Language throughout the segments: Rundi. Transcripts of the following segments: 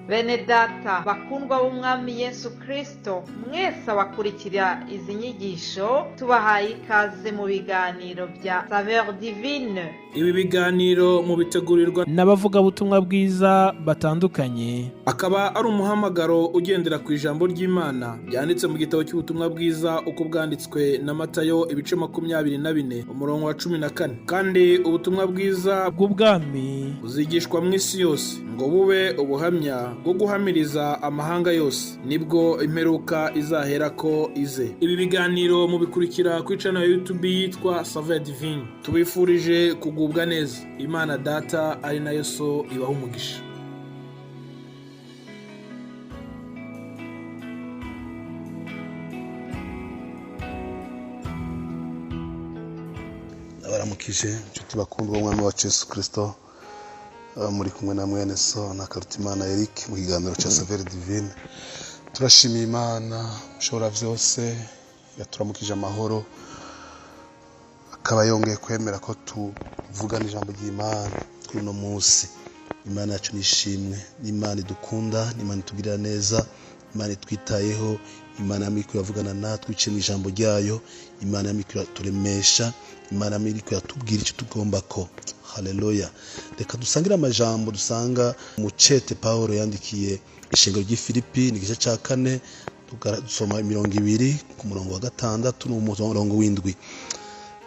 Bene data bakundwa b'umwami Yesu Kristo, mwese abakurikira izi nyigisho tubahaye ikaze mu biganiro bya SAVEUR DIVINE. Ibi biganiro mu bitegurirwa n'abavuga butumwa bwiza batandukanye, akaba ari umuhamagaro ugendera ku ijambo ry'Imana byanditse mu gitabo cy'ubutumwa bwiza uko bwanditswe na Matayo ibice 24 umurongo wa 14. Kandi ubutumwa bwiza bw'ubwami buzigishwa mu isi yose ngo bube ubuhamya bwo guhamiriza amahanga yose, nibwo imperuka izahera ko ize. Ibi biganiro mu bikurikira ku channel ya YouTube yitwa SAVEUR DIVINE. Tubifurije kugubwa neza. Imana Data ari nayo so ibaha umugisha. Abaramukije inshuti bakundwa umwami wacu Yesu Kristo, muri kumwe na mwene so Ntakarutimana Eric mu kiganiro cya SAVEUR DIVINE. Turashimiye Imana ushobora byose yaturamukije amahoro, akaba yongeye kwemera ko tuvugana ijambo ry'Imana kuri uno munsi. Imana yacu nishimwe, Imana idukunda, Imana itugirira neza, Imana itwitayeho, Imana yamikura avugana natwe iciye mu ijambo ryayo, Imana yamikura turemesha, Imana yamikura tubwira icyo tugomba ko. Haleluya. Reka dusangire amajambo dusanga mu cete Paulo yandikiye ishengero ry'Ifilipi n'igice cya 4, dusoma 20 ku murongo wa 6 n'umurongo w'indwi.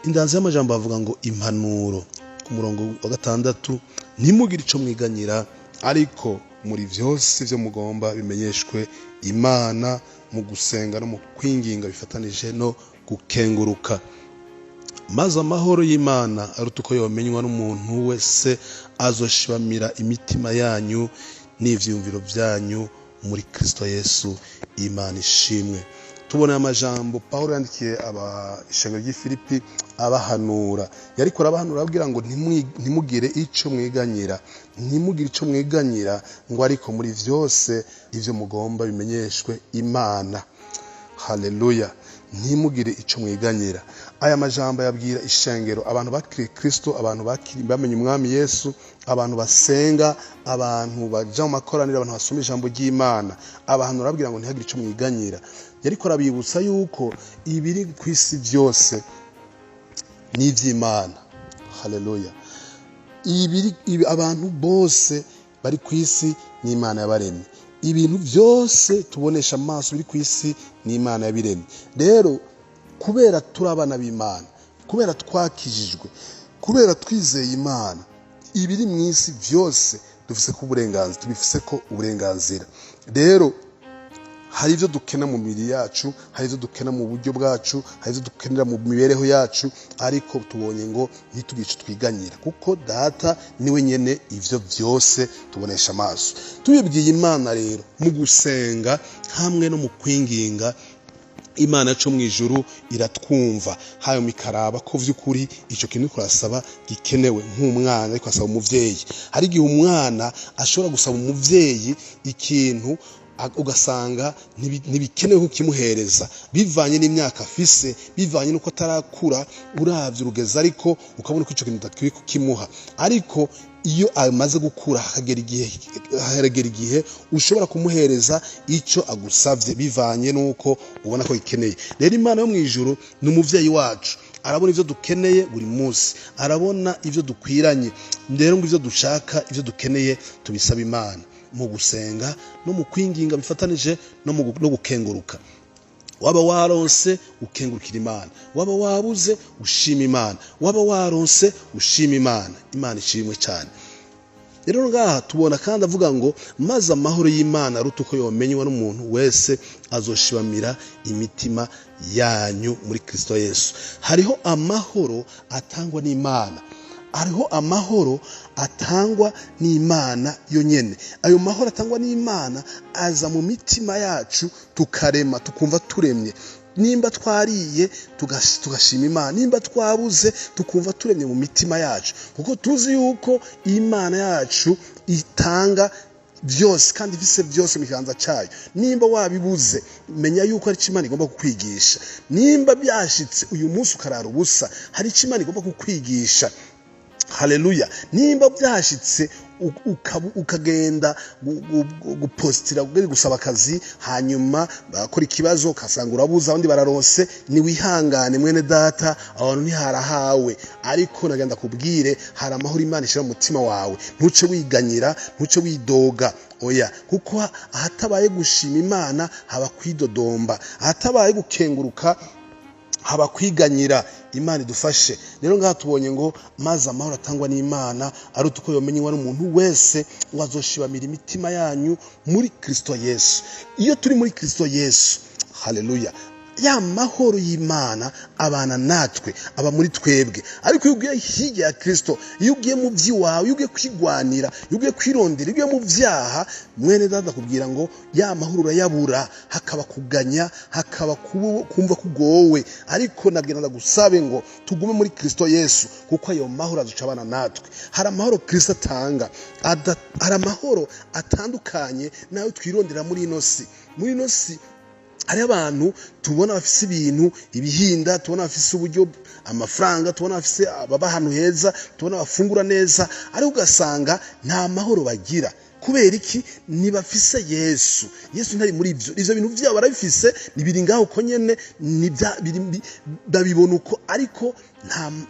Indanzi y'amajambo avuga ngo impanuro ku murongo wa 6, ntimugire ico mwiganyira, ariko muri byose byo mugomba bimenyeshwe Imana mu gusenga no mu kwinginga bifatanije no gukenguruka, maze amahoro y'Imana aruta uko yomenywa n'umuntu wese azoshibamira imitima yanyu n'ivyumviro byanyu muri Kristo Yesu. Imana ishimwe. Tubona amajambo Paulo yandikiye ishengero ry'Ifilipi abahanura. Yariko arabahanura ababwira ngo ntimugire ico mwiganyira, ntimugire ico mwiganyira, ngo ariko muri vyose ivyo mugomba bimenyeshwe Imana. Haleluya. Ntimugire ico mwiganyira. Aya majambo yabwira ishengero abantu bakiriye Kristo, abantu bamenye umwami Yesu, abantu basenga, abantu baja mu makoraniro, abantu basoma ijambo ry'Imana. Abantu arabwira ngo ntihagire ico mwiganyira. Yariko arabibutsa yuko ibiri ku isi byose ni ivy'Imana. Haleluya. Abantu bose bari ku isi ni Imana yabaremye. Ibintu byose tubonesha amaso biri ku isi ni Imana yabiremye. Rero kubera turabana b'Imana, kubera twakijijwe, kubera twizeye Imana, ibiri mu isi byose dufise ko uburenganzira, tubifise ko uburenganzira. Rero hari ivyo dukena mu mibiri yacu, hari ivyo dukena mu buryo bwacu, hari ivyo dukenera mu mibereho yacu, ariko tubonye ngo ntitugice twiganyira, kuko Data niwe nyene ivyo byose tubonesha amaso. Tubibwiye Imana rero mu gusenga hamwe no mu kwinginga, Imana cyo mwijuru iratwumva, hayo mikaraba ko vy'ukuri ico kintu kurasaba gikenewe nk'umwana, ariko asaba umuvyeyi. Hari igihe umwana ashobora gusaba umuvyeyi ikintu ugasanga ntibikenewe kukimuhereza bivanye n'imyaka afise, bivanye nuko atarakura, uravye urugeza, ariko ukabona ko ico kintu utakwiye kukimuha. Ariko iyo amaze gukura haragera igihe ushobora kumuhereza ico agusavye bivanye nuko ubona ko ikeneye. Rero Imana yo mwijuru ni umuvyeyi wacu, arabona ivyo dukeneye buri munsi, arabona ivyo dukwiranye. Rero ngo ivyo dushaka, ivyo dukeneye tubisaba Imana mu gusenga no mu kwinginga bifatanije no gukenguruka. Waba waronse ukengurukira Imana, waba wabuze ushima Imana, waba waronse ushima Imana. Imana ishimwe cyane. Rero ngaha tubona kandi avuga ngo maze amahoro y'Imana aruta uko yomenywa n'umuntu wese azoshibamira imitima yanyu muri Kristo Yesu. Hariho amahoro atangwa n'Imana, hariho amahoro atangwa n'Imana yonyene. Ayo mahoro atangwa n'Imana aza mu mitima yacu, tukarema, tukumva turemye. Nimba twariye tugashima Imana, nimba twabuze tukumva turemye mu mitima yacu, kuko tuzi yuko Imana yacu itanga byose kandi ifise byose mu kiganza cyayo. Nimba wabibuze menya yuko ari Imana igomba kukwigisha. Nimba byashitse uyu munsi ukarara ubusa, hari Imana igomba kukwigisha. haleluya. Nimba byashitse ukagenda gupostira gusaba akazi, hanyuma bakora ikibazo ukasanga urabuza, abandi bararose, ni wihangane mwene data, abantu ntiharahawe. Ariko nagenda kubwire, hari amahoro Imana ishira mu mutima wawe. Ntuce wiganyira, ntuce widoga, oya, kuko ahatabaye gushima Imana haba kwidodomba, ahatabaye gukenguruka haba kwiganyira. Imana idufashe. Rero ngaha tubonye ngo maze amahoro atangwa n'Imana aruta uko yomenywa n'umuntu wese, ngo azoshibamira imitima yanyu muri Kristo Yesu. Iyo turi muri Kristo Yesu, haleluya, ya mahoro y'Imana abana natwe, aba muri twebwe. Ariko iyo ugiye hirya ya Kristo, iyo ugiye mu by'iwawe, iyo ugiye kwigwanira, iyo ugiye kwirondera, iyo ugiye mu byaha, mwene data kubwira ngo ya mahoro urayabura, hakaba kuganya, hakaba kumva kugowe. Ariko nagenda gusabe ngo tugume muri Kristo Yesu, kuko ayo mahoro azuca abana natwe. Hari amahoro Kristo atanga, hari amahoro atandukanye nayo twirondera muri ino si. Muri ino si hari abantu tubona bafise ibintu, ibihinda, tubona bafise uburyo, amafaranga, tubona bafise baba ahantu heza, tubona bafungura neza, ariko ugasanga nta mahoro bagira. Kubera iki? Nibafise Yesu. Yesu ntari muri ivyo. Ivyo bintu vyabo barabifise, nibiri ngaho ko nyene, ndabibona uko, ariko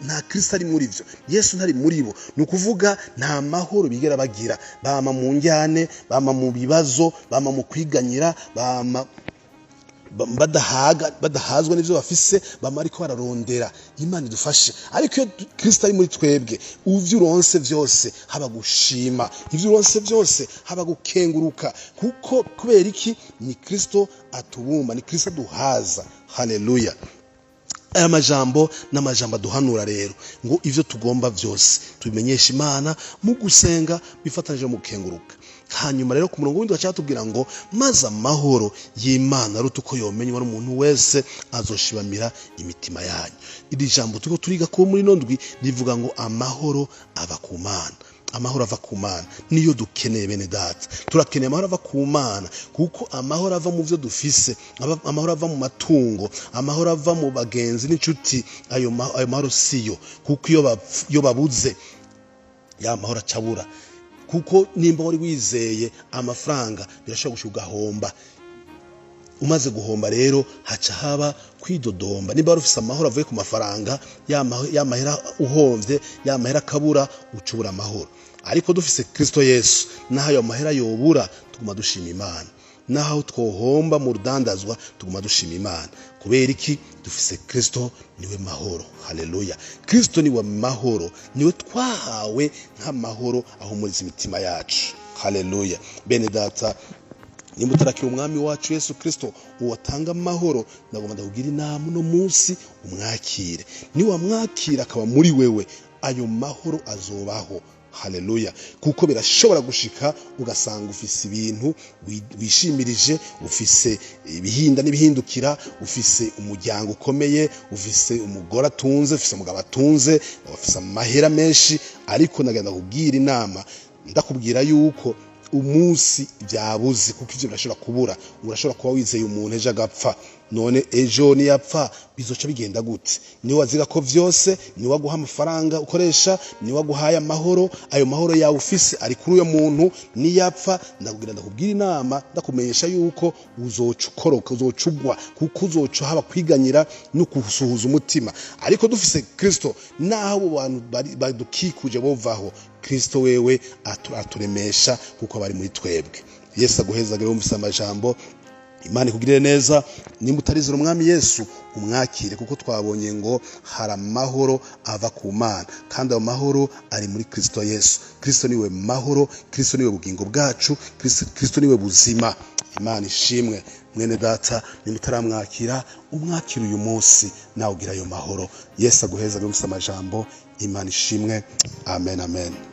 nta Kristo ari muri ivyo. Yesu ntari muri bo. Nukuvuga nta mahoro bigera bagira. Bama mu njyane, bama mu bibazo, bama mu kwiganyira, bama badahazwa n'ivyo bafise, bama ariko bararondera. Imana idufashe. Ariko iyo Kristo ari muri twebwe, uvyo uronse vyose haba gushima, ivyo uronse vyose haba gukenguruka. Kuko kubera iki? Ni Kristo atubumba, ni Kristo aduhaza. Haleluya. Aya majambo n'amajambo aduhanura rero ngo ivyo tugomba vyose tubimenyesha Imana mu gusenga, bifatanije mu gukenguruka. Hanyuma rero ku murongo w'indi cyatubwira ngo maze amahoro y'Imana aruta uko yomenywa n'umuntu wese, azoshibamira imitima yanyu. Iri jambo tuko turiga ko muri nondwi rivuga ngo amahoro ava ku Mana. Amahoro ava ku Mana niyo dukeneye bene data. Turakeneye amahoro ava ku Mana, kuko amahoro ava mu byo dufise, amahoro ava mu matungo, amahoro ava mu bagenzi n'inshuti. Ayo mahoro siyo, kuko iyo babuze ya mahoro acabura. Kuko nimba wari wizeye amafaranga, birashobora gushuka gahomba. Umaze guhomba rero haca haba kwidodomba. Nimba wari ufise amahoro avuye ku mafaranga, ya mahera uhomvye, ya mahera kabura, ucubura amahoro. Ariko dufise Kristo Yesu, naho ayo mahera yobura, tuguma dushima Imana. Naho twohomba mu rudandazwa, tuguma dushima Imana. Kubera iki? Dufise Kristo, niwe mahoro. Haleluya. Kristo niwe mahoro, niwe twahawe nk'amahoro ahumuriza imitima yacu. Haleluya. Bene data, nimba utarakira umwami wacu Yesu Kristo uwatanga amahoro, ndagomba ndakugira inama uno munsi umwakire. Ni wamwakira akaba muri wewe, ayo mahoro azobaho. Haleluya. Kuko birashobora gushika ugasanga ufise ibintu wishimirije, ufise ibihinda n'ibihindukira, ufise umuryango ukomeye, ufise umugore atunze, ufise umugabo atunze, ufise amahera menshi, ariko nagenda kubwira inama, ndakubwira yuko umunsi byabuze, kuko ivyo birashobora kubura. Urashobora kuba wizeye umuntu ejo agapfa, none ejo niyapfa bizoca bigenda gute? Ni waziga ko vyose, ni waguha amafaranga ukoresha, ni waguhaye amahoro, ayo mahoro yawe ufise ari kuri uyo muntu, niyapfa ndakubwira inama, ndakumenyesha yuko uzocukoroka, uzocugwa, kuko uzoca haba kwiganyira no kusuhuza umutima. Ariko dufise Kristo, naho abantu badukikuje bovaho, Kristo wewe aturemesha, kuko bari muri twebwe. Yesu aguhezagire wumvise amajambo. Imana ikugirire neza. Nimba utarizera umwami Yesu, umwakire, kuko twabonye ngo hari amahoro ava ku Mana, kandi ayo mahoro ari muri Kristo Yesu. Kristo niwe mahoro, Kristo niwe bugingo bwacu, Kristo niwe buzima. Imana ishimwe. Mwene data, nimba utaramwakira, umwakire uyu munsi, nawe ugira ayo mahoro. Yesu aguhezagire wumvise amajambo. Imana ishimwe. Amen, amen.